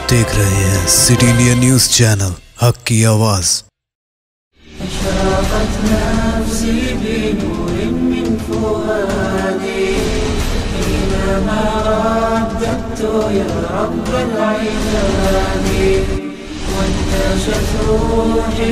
देख रहे हैं सिटी इंडिया न्यूज चैनल, हक की आवाज। अशरक़त नफ्सी बिनूर मिन फुआदी हिनमा रद्दतु या रब्बल इबादी वंतशत रूही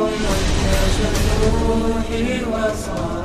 वंतशत रूही वसार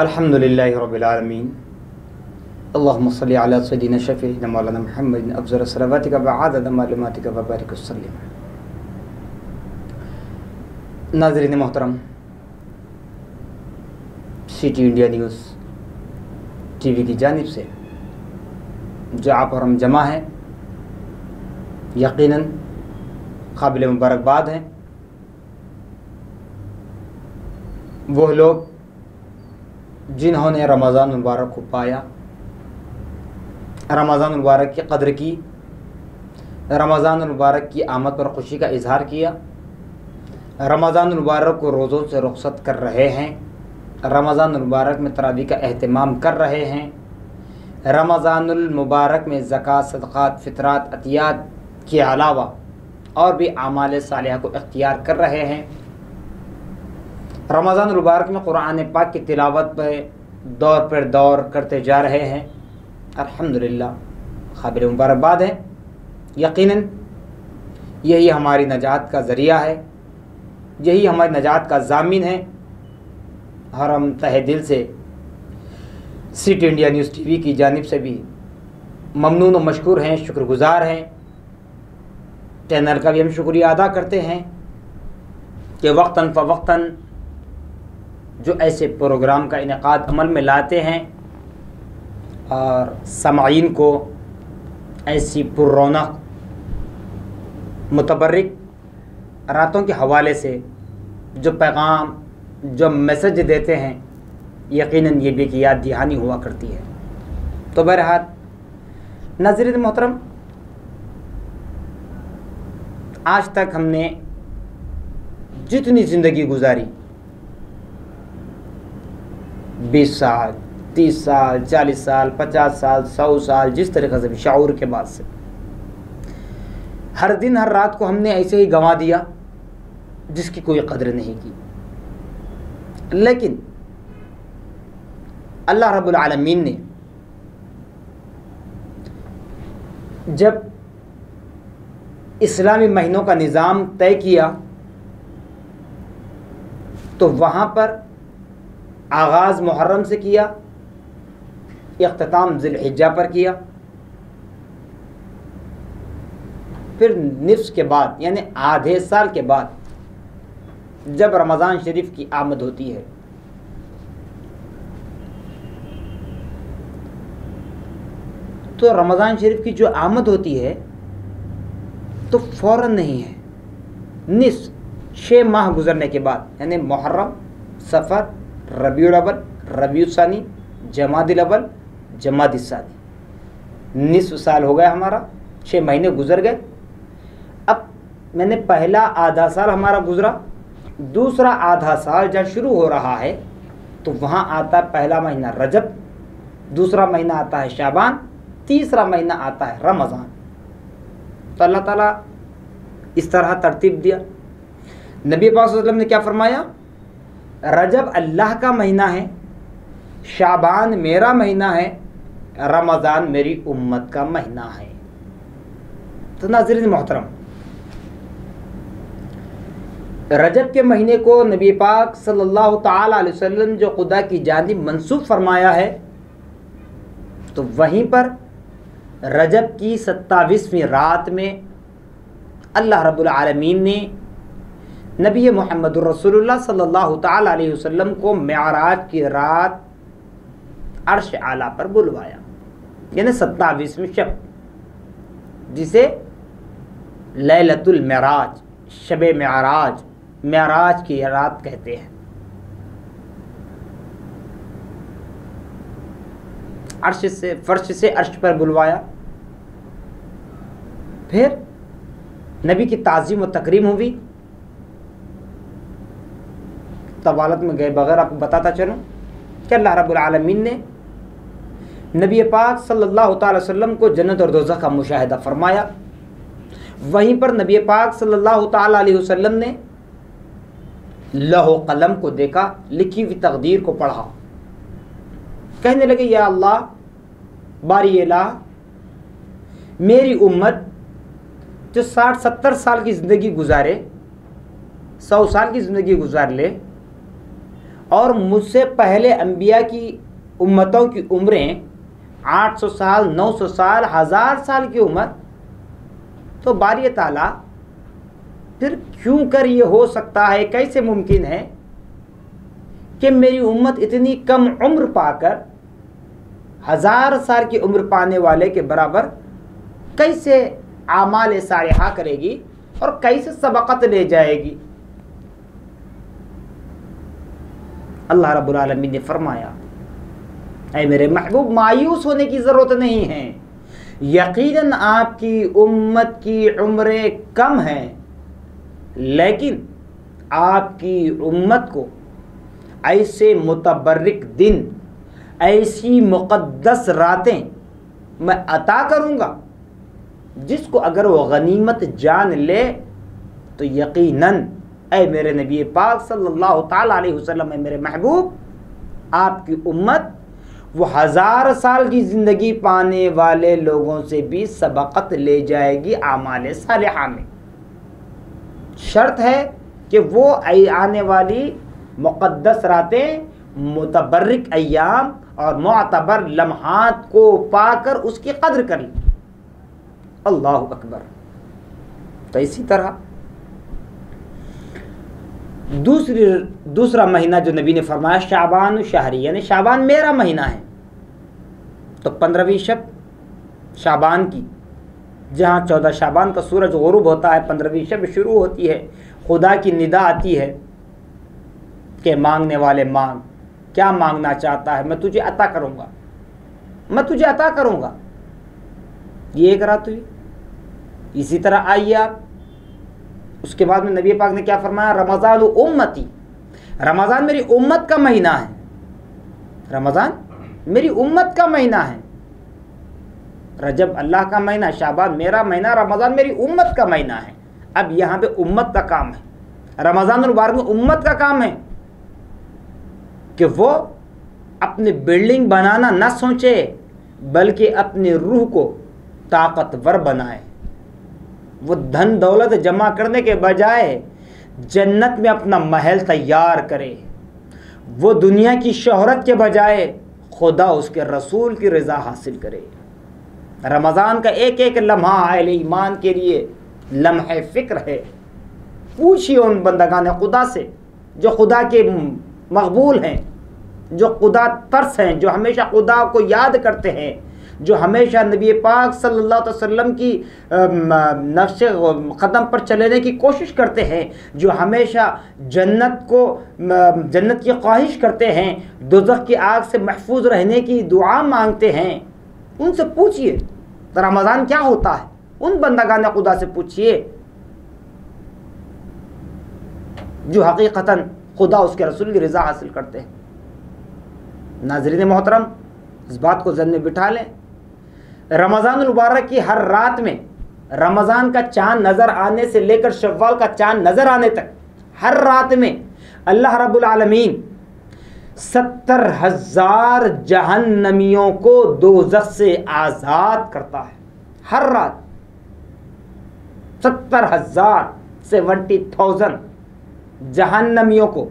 अल्हम्दुलिल्लाहि रब्बिल आलमीन अल्लाहुम्मा सल्लि अला सय्यिदिना शफ़ीइना मौलाना मुहम्मदिन अफ़ज़ल सलावातिका व आदद मालूमातिका व बारिक वसल्लिम। नाज़रीन मोहतरम, सिटी इंडिया न्यूज़ टीवी की जानिब से जो आप और हम जमा हैं, यकीनन काबिल मुबारकबाद हैं। वो लोग जिन्होंने रमज़ान मुबारक को पाया, रमज़ान मुबारक की कदर की, रमज़ान मुबारक की आमद पर खुशी का इजहार किया, रमज़ान मुबारक को रोज़ों से रुखसत कर रहे हैं, रमज़ान मुबारक में तरावी का अहतमाम कर रहे हैं, रमज़ान मुबारक में ज़कात, सदक़ात, फ़ितरात, अतियात के अलावा और भी आमाल सालिहा को इख्तियार कर रहे हैं। रमज़ान मुबारक में कुरान पाक की तिलावत पर दौर पर दौर करते जा रहे हैं। अल्हम्दुलिल्लाह, काबिल मुबारकबाद है। यकीनन यही हमारी नजात का ज़रिया है, यही हमारी नजात का ज़ामिन है। और हम तहे दिल से सिटी इंडिया न्यूज़ टीवी की जानिब से भी ममनून व मशकूर हैं, शुक्रगुज़ार हैं। चैनल का भी हम शुक्रिया अदा करते हैं कि वक्तन फ़वक्तन जो ऐसे प्रोग्राम का इनेकाद अमल में लाते हैं और समाईन को ऐसी पुर्रौनक मुतबर्रिक रातों के हवाले से जो पैगाम, जो मैसेज देते हैं, यकीनन ये भी कि याद दहानी हुआ करती है। तो बहरहाल नाज़रीन मोहतरम, आज तक हमने जितनी ज़िंदगी गुजारी, 20 साल, 30 साल, 40 साल, 50 साल, 100 साल, जिस तरीक़े से भी शऊर के बाद से हर दिन हर रात को हमने ऐसे ही गंवा दिया जिसकी कोई कदर नहीं की। लेकिन अल्लाह रब्बुल आलमीन ने जब इस्लामी महीनों का निज़ाम तय किया तो वहाँ पर आगाज़ मुहर्रम से किया, इख्तिताम ज़िलहिज्जा पर किया, फिर निफ्स के बाद यानी आधे साल के बाद जब रमज़ान शरीफ की आमद होती है तो रमज़ान शरीफ की जो आमद होती है तो फ़ौरन नहीं है, निस्फ 6 माह गुजरने के बाद यानी मुहर्रम, सफ़र, रबीउल अव्वल, रबीउल सानी, जमादिल अव्वल, जमादिल सानी, निस्फ साल हो गया हमारा, 6 महीने गुजर गए। अब मैंने पहला आधा साल हमारा गुजरा, दूसरा आधा साल जब शुरू हो रहा है तो वहाँ आता है पहला महीना रजब, दूसरा महीना आता है शाबान, तीसरा महीना आता है रमज़ान। तो अल्लाह ताला इस तरह तरतीब दिया। नबी पाक सल्लल्लाहु अलैहि वसल्लम ने क्या फरमाया? रजब अल्लाह का महीना है, शाबान मेरा महीना है, रमज़ान मेरी उम्मत का महीना है। तो नाज़रीन मोहतरम, रजब के महीने को नबी पाक सल्लल्लाहु ताला अलैहि वसल्लम जो खुदा की जानिब मंसूब फरमाया है, तो वहीं पर रजब की 27वीं रात में अल्लाह रब्बुल आलमीन ने नबी मुहम्मदुर रसूलुल्लाह सल्लल्लाहु ताला अलैहि वसल्लम को मेराज की रात अर्श आला पर बुलवाया, यानी 27वीं शब, जिसे लैलतुल मेराज, शबे मेराज, मेराज की रात कहते हैं। अर्श से, फर्श से अर्श पर बुलवाया। फिर नबी की ताज़ीम व तकरीम हुई। तवालत में गए बगैर आपको बताता चलूँ कि अल्लाह रब्बुल आलमीन ने नबी पाक सल्लल्लाहु अलैहि वसल्लम को जन्नत और दोज़ख का मुशाहिदा फरमाया। वहीं पर नबी पाक सल्लल्लाहु अलैहि वसल्लम ने लौह कलम को देखा, लिखी हुई तकदीर को पढ़ा। कहने लगे, या अल्लाह, बारी इलाह, मेरी उम्मत जो 60-70 साल की ज़िंदगी गुजारे, 100 साल की ज़िंदगी गुजार ले, और मुझसे पहले अंबिया की उम्मतों की उम्रें 800 साल, 900 साल, 1000 साल की उम्र, तो बारी ताला फिर क्यों कर ये हो सकता है, कैसे मुमकिन है कि मेरी उम्मत इतनी कम उम्र पाकर 1000 साल की उम्र पाने वाले के बराबर कैसे आमाल सालिहा करेगी और कैसे सबकत ले जाएगी। अल्लाह रब्बुल आलमीन ने फरमाया, ऐ मेरे महबूब, मायूस होने की ज़रूरत नहीं है। यकीनन आपकी उम्मत की उम्रें कम हैं, लेकिन आपकी उम्मत को ऐसे मुतबर्रिक दिन, ऐसी मुक़द्दस रातें मैं अता करूँगा जिसको अगर वो गनीमत जान ले तो यकीनन, ऐ मेरे नबी पाक सल्लल्लाहु ताला अलैहि वसल्लम, मेरे महबूब, आपकी उम्मत वो 1000 साल की ज़िंदगी पाने वाले लोगों से भी सबकत ले जाएगी आमाल सालिहा में। शर्त है कि वो आने वाली मुक़द्दस रातें, मुतबर्रिक अय्याम और मुअतबर लम्हात को पाकर उसकी कद्र कर ले। अल्लाह अकबर। तो इसी तरह दूसरा महीना जो नबी ने फरमाया, शाबान शहरी, यानी शाबान मेरा महीना है। तो 15वीं शब शाबान की, जहाँ 14 शाबान का सूरज गुरूब होता है, 15वीं शब शुरू होती है। खुदा की निदा आती है कि मांगने वाले मांग, क्या मांगना चाहता है, मैं तुझे अता करूँगा, मैं तुझे अता करूँगा। ये एक रात हुई। इसी तरह आइए आप, उसके बाद में नबी पाक ने क्या फरमाया, रमज़ान उम्मती, रमज़ान मेरी उम्मत का महीना है। रमज़ान मेरी उम्मत का महीना है। रजब अल्लाह का महीना, शाबान मेरा महीना, रमज़ान मेरी उम्मत का महीना है। अब यहाँ पे उम्मत का काम है, रमज़ान मुबारक में उम्मत का काम है कि वो अपनी बिल्डिंग बनाना न सोचे, बल्कि अपनी रूह को ताकतवर बनाए। वो धन दौलत जमा करने के बजाय जन्नत में अपना महल तैयार करे। वो दुनिया की शोहरत के बजाय खुदा उसके रसूल की रज़ा हासिल करे। रमज़ान का एक एक लम्हा अहले ईमान के लिए लम्हे फ़िक्र है। पूछिए उन बंदगान खुदा से जो खुदा के मकबूल हैं, जो खुदा तरस हैं, जो हमेशा खुदा को याद करते हैं, जो हमेशा नबी पाक सल्लल्लाहु अलैहि वसल्लम की नक्शे क़दम पर चलने की कोशिश करते हैं, जो हमेशा जन्नत की ख्वाहिश करते हैं, दोज़ख की आग से महफूज रहने की दुआ मांगते हैं। उनसे पूछिए रमज़ान क्या होता है। उन बंदगान खुदा से पूछिए जो हकीकतन खुदा उसके रसूल की रज़ा हासिल करते हैं। नाज़रीन मोहतरम, इस बात को ज़हन में बिठा लें, रमज़ान मुबारक की हर रात में, रमज़ान का चाँद नज़र आने से लेकर शव्वाल का चाँद नज़र आने तक, हर रात में अल्लाह रब्बुल आलमीन 70,000 जहन्नमियों को दोज़ख से आज़ाद करता है। हर रात 70,000, 70,000 जहन्नमियों को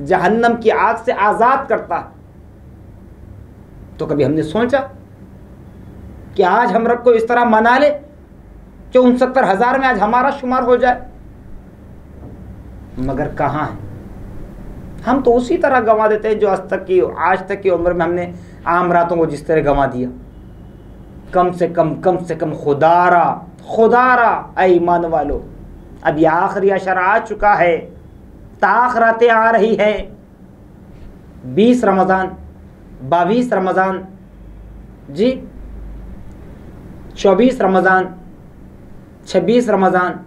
जहन्नम की आग से आज़ाद करता है। तो कभी हमने सोचा कि आज हम रब को इस तरह मना ले कि उन 70,000 में आज हमारा शुमार हो जाए? मगर कहाँ है? हम तो उसी तरह गंवा देते हैं जो आज तक की उम्र में हमने आम रातों को जिस तरह गंवा दिया। कम से कम खुदारा ऐ ईमान वालो, अब यह आखिरी अशर आ चुका है, ताख़रातें आ रही है। 20 रमज़ान, 22 रमज़ान जी, 24 रमज़ान, 26 रमज़ान,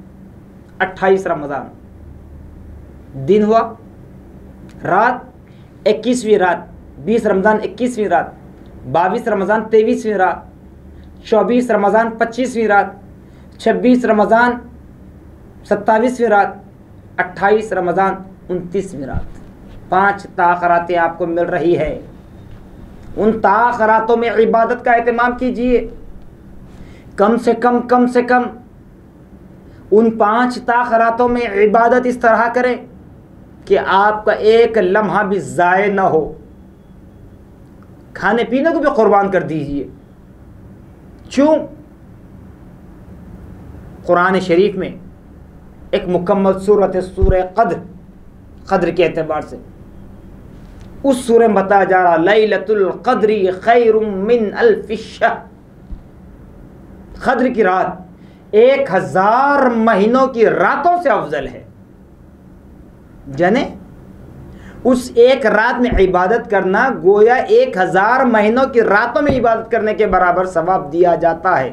28 रमज़ान, दिन हुआ, रात 21वीं रात, 20 रमज़ान 21वीं रात, 22 रमज़ान 23वीं रात, 24 रमज़ान 25वीं रात, 26 रमज़ान 27वीं रात, 28 रमज़ान 29वीं रात। 5 ताख़रातें आपको मिल रही है। उन ताख़रातों में इबादत का एहतमाम कीजिए। कम से कम उन 5 ताख़रातों में इबादत इस तरह करें कि आपका एक लम्हा भी ज़ाय ना हो। खाने पीने को भी कुर्बान कर दीजिए। क्यों? कुरान शरीफ में एक मुकम्मल सूरत है, सूरह क़द्र के एतबार से उस सूरह में बताया जा रहा लैलतुल क़द्री खैरुम मिन अल्फ़ि शहर। क़द्र की रात 1000 महीनों की रातों से अफजल है। जाने उस एक रात में इबादत करना गोया 1000 महीनों की रातों में इबादत करने के बराबर सवाब दिया जाता है।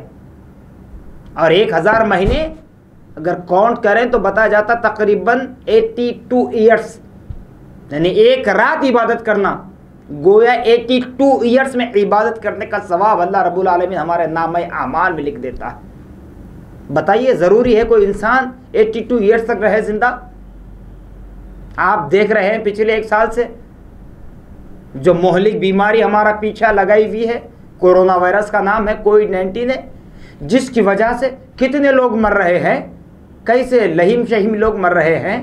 और 1000 महीने अगर काउंट करें तो बताया जाता तकरीबन 82 ईयर्स, यानी एक रात इबादत करना गोया 82 ईयर्स में इबादत करने का सवाब अल्लाह रब्बुल आलमीन हमारे नाम आमाल में लिख देता है। बताइए, ज़रूरी है कोई इंसान 82 ईयर्स तक रहे जिंदा? आप देख रहे हैं पिछले 1 साल से जो मोहलिक बीमारी हमारा पीछा लगाई हुई है, कोरोना वायरस का नाम है कोविड-19 है, जिसकी वजह से कितने लोग मर रहे हैं, कैसे लहीम शहीम लोग मर रहे हैं,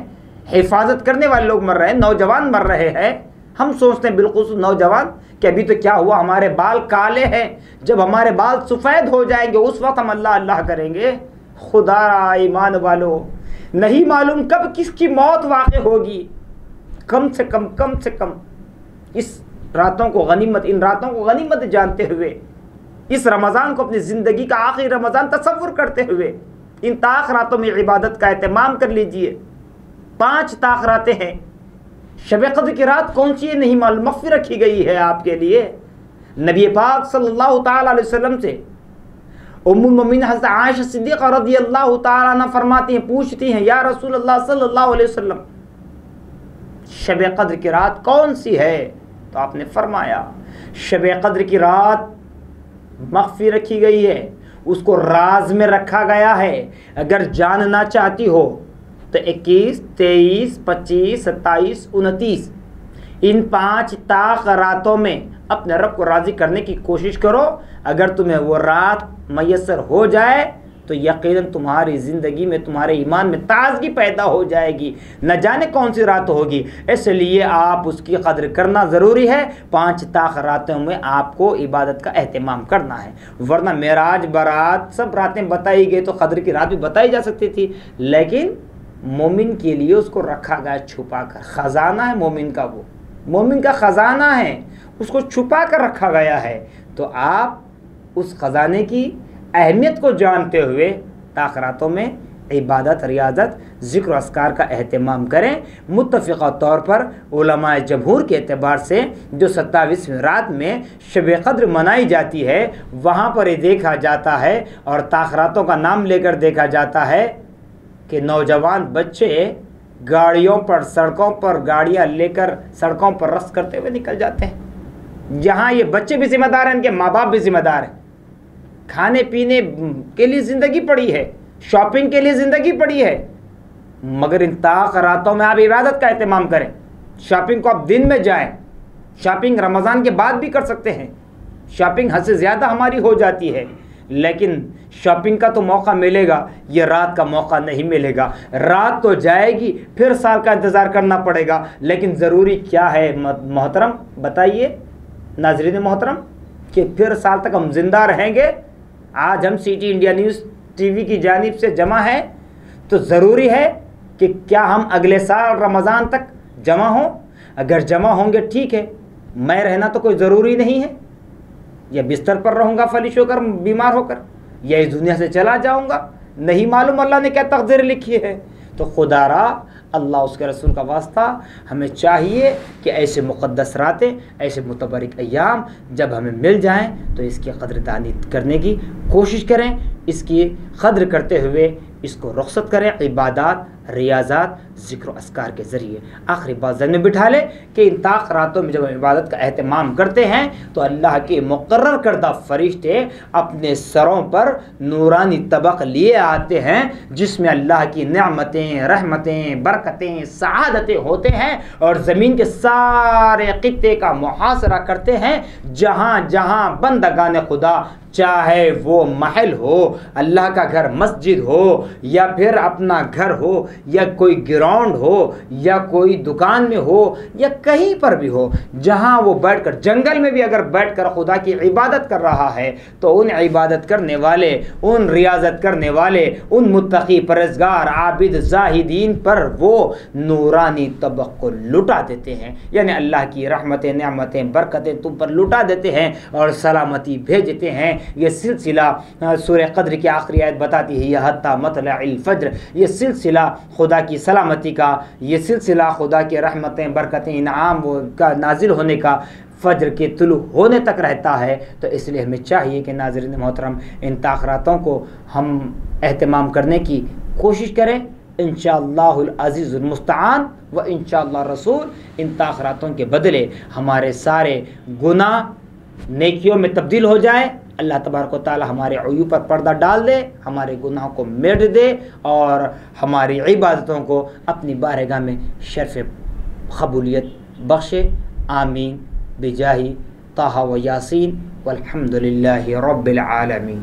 हिफाजत करने वाले लोग मर रहे हैं, नौजवान मर रहे हैं। हम सोचते हैं बिल्कुल नौजवान कि अभी तो क्या हुआ, हमारे बाल काले हैं, जब हमारे बाल सफ़ेद हो जाएंगे उस वक्त हम अल्लाह अल्लाह करेंगे। खुदा ईमान वालों, नहीं मालूम कब किसकी मौत वाक़ होगी। कम से कम इस रातों को गनीमत, इन रातों को गनीमत जानते हुए, इस रमज़ान को अपनी ज़िंदगी का आखिरी रमज़ान तसव्वुर करते हुए इन ताख़रातों में इबादत का एहतमाम कर लीजिए। 5 ताख़रातें हैं। शब क़द्र की रात कौन सी है नहीं मालूम, मख्फ़ी रखी गई है आपके लिए। नबी पाक सल्लल्लाहु ताला अलैहि वसल्लम से उम्मुल मोमिनीन हज़रत आयशा सिद्दीक़ा रज़ियल्लाहु ताला अन्हा फरमाती हैं, पूछती हैं, या रसूल अल्लाह सल्लल्लाहु अलैहि वसल्लम शब क़द्र की रात कौन सी है? तो आपने फरमाया शब क़द्र की रात मख्फ़ी रखी गई है, उसको राज में रखा गया है। अगर जानना चाहती हो तो 21, 23, 25, 27, 29 इन 5 ताख़रातों में अपने रब को राज़ी करने की कोशिश करो। अगर तुम्हें वो रात मयसर हो जाए तो यकीनन तुम्हारी ज़िंदगी में, तुम्हारे ईमान में ताज़गी पैदा हो जाएगी। न जाने कौन सी रात होगी, इसलिए आप उसकी कदर करना ज़रूरी है। 5 ताख़रातों में आपको इबादत का एहतमाम करना है, वरना मेराज बारात सब रातें बताई गई तो कदर की रात भी बताई जा सकती थी, लेकिन मोमिन के लिए उसको रखा गया छुपा कर। ख़जाना है मोमिन का, वो मोमिन का ख़जाना है, उसको छुपा कर रखा गया है। तो आप उस ख़जाने की अहमियत को जानते हुए ताख़रातों में इबादत, रियाज़त, ज़िक्र अस्कार का एहतमाम करें। मुत्तफ़िक़ा तौर पर उलमाए जमहूर के एतबार से जो 27वीं रात में शब क़द्र मनाई जाती है वहाँ पर ये देखा जाता है और ताख़रातों का नाम लेकर देखा जाता है कि नौजवान बच्चे गाड़ियों पर, सड़कों पर गाड़ियाँ लेकर सड़कों पर रक़्स करते हुए निकल जाते हैं। जहाँ ये बच्चे भी ज़िम्मेदार हैं, इनके माँ बाप भी ज़िम्मेदार हैं। खाने पीने के लिए ज़िंदगी पड़ी है, शॉपिंग के लिए ज़िंदगी पड़ी है, मगर इन ताख़रातों में आप इबादत का एहतमाम करें। शॉपिंग को आप दिन में जाएं, शॉपिंग रमज़ान के बाद भी कर सकते हैं। शॉपिंग हद से ज़्यादा हमारी हो जाती है, लेकिन शॉपिंग का तो मौका मिलेगा, ये रात का मौका नहीं मिलेगा। रात तो जाएगी, फिर साल का इंतज़ार करना पड़ेगा। लेकिन ज़रूरी क्या है मोहतरम, बताइए नाज़रीन मोहतरम, कि फिर साल तक हम ज़िंदा रहेंगे। आज हम सिटी इंडिया न्यूज़ टीवी की जानिब से जमा है, तो ज़रूरी है कि क्या हम अगले साल रमज़ान तक जमा हों। अगर जमा होंगे ठीक है, मैं रहना तो कोई ज़रूरी नहीं है, या बिस्तर पर रहूँगा फलिश होकर, बीमार होकर, या इस दुनिया से चला जाऊँगा, नहीं मालूम अल्लाह ने क्या तकदीर लिखी है। तो खुदारा अल्लाह उसके रसूल का वास्ता, हमें चाहिए कि ऐसे मुक़द्दस रातें, ऐसे मुतबरिक अय्याम जब हमें मिल जाएं तो इसकी क़द्रदानी करने की कोशिश करें, इसकी क़द्र करते हुए इसको रुख़सत करें। इबादत, रियाज़ात, ज़िक्र व अस्कार के ज़रिए। आखिरी बात ज़हन में बिठा ले कि इन ताक़ रातों में जब इबादत का एहतमाम करते हैं तो अल्लाह के मुक़र्रर करदा फ़रिश्ते अपने सरों पर नूरानी तबक़ लिए आते हैं जिसमें अल्लाह की नेमतें, रहमतें, बरकतें, सआदतें होते हैं और ज़मीन के सारे ख़ित्ते का मुहासरा करते हैं। जहाँ जहाँ बंदगान खुदा, चाहे वो महल हो, अल्लाह का घर मस्जिद हो, या फिर अपना घर हो, या कोई ग्राउंड हो, या कोई दुकान में हो, या कहीं पर भी हो, जहाँ वो बैठकर, जंगल में भी अगर बैठकर खुदा की इबादत कर रहा है तो उन इबादत करने वाले, उन रियाजत करने वाले, उन मुत्तकी परहेज़गार आबिद ज़ाहिदीन पर वो नूरानी तबक़ को लुटा देते हैं। यानी अल्लाह की रहमतें, नेमतें, बरकतें तुम पर लुटा देते हैं और सलामती भेज देते हैं। ये सिलसिला सूरह क़द्र की आखिरी आयत बताती है, यह हत्ता मतलअल फ़ज्र, ये सिलसिला खुदा की सलामती का, ये सिलसिला खुदा के रहमतें, बरकतें, इनाम का नाजिल होने का फ़ज्र के तुलू होने तक रहता है। तो इसलिए हमें चाहिए कि नाज़रीन मोहतरम इन ताख़रातों को हम एहतमाम करने की कोशिश करें। इंशाअल्लाहुल अज़ीज़ुल मुस्तआन व इंशाअल्लाह रसूल इन ताख़रातों के बदले हमारे सारे गुनाह नेकियों में तब्दील हो जाए। अल्लाह तबारक व तआला हमारे अयूब पर पर्दा डाल दे, हमारे गुनाहों को मिट दे और हमारी इबादतों को अपनी बारगाह में शर्फ़ क़बूलियत बख्शे। आमीन बिजाही ताहा व यासीन वल्हम्दुलिल्लाहि रब्बिल आलमीन।